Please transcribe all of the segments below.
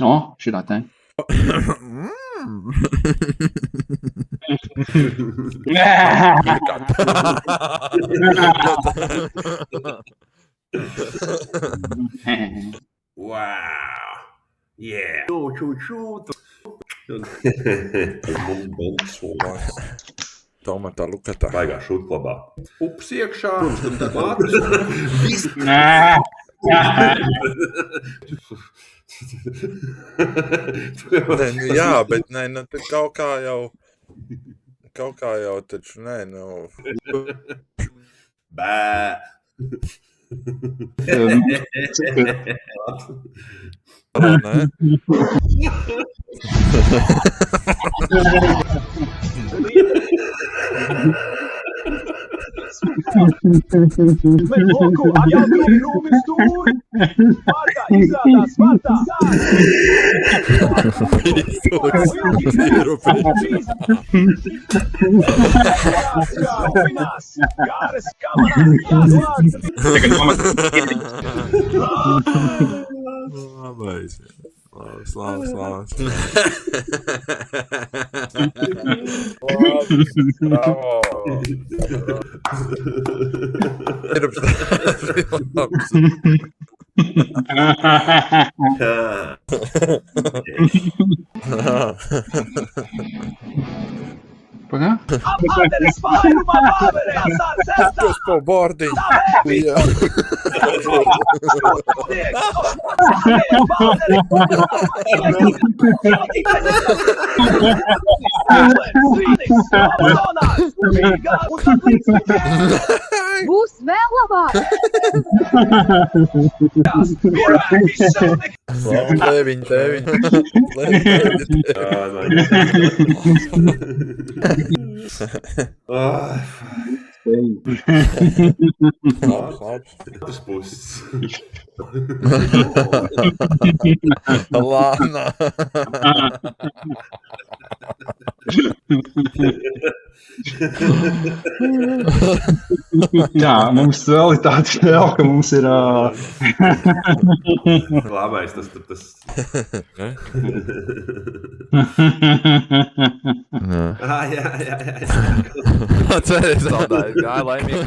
O, šitā te. Wow. Yeah. Čū. Tomata lukatā. Baigā šūtklabā. Ups iekšā. Mātris. Viss. Jā, bet nē, nu, kaut kā jau taču, nē, nu. Bē. Nē. Labais. Bravo. Pagā? Kas po bordiņu? Jā. Būs vēl labāk! Tēviņ. Tas puses. Lāna. Jā, mums vēl ir tāds vēl, ka mums ir... Labais, tas. Jā. Atceries, zaudāju, gāja laimīgi.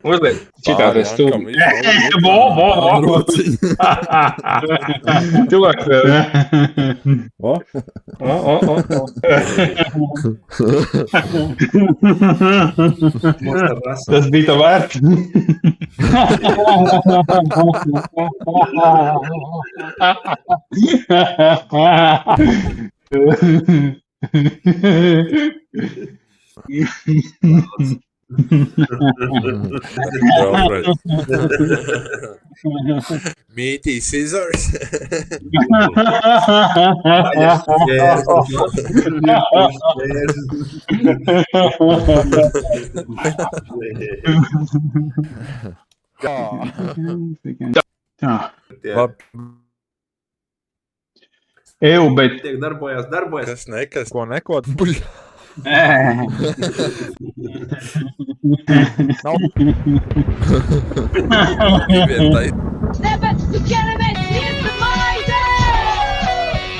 Uzliek, šitā te stūmi. Cilvēks. Tas bija tā vērts. Meaty scissors. Eju, bet... Tiek darbojas. Kas nekas, ko neko. Tāpēc tu ķeramies iet maidē!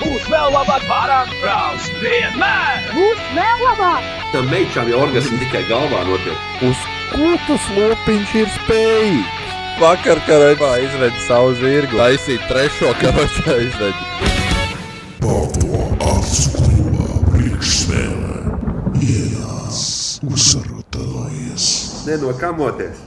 Būs vēl labāk pārāk brauc, vienmēr! Būs vēl labāk! Tam meičām jau orgasmi tikai galvā notiek. Uz ko tas lopiņš ir spējīgs? Vakar karajā izvedi savu zirgu. Taisīt trešo karotā izvedi. Balto acu klubā priekšspēlē ienāc uzsarotājies. Nenokamoties.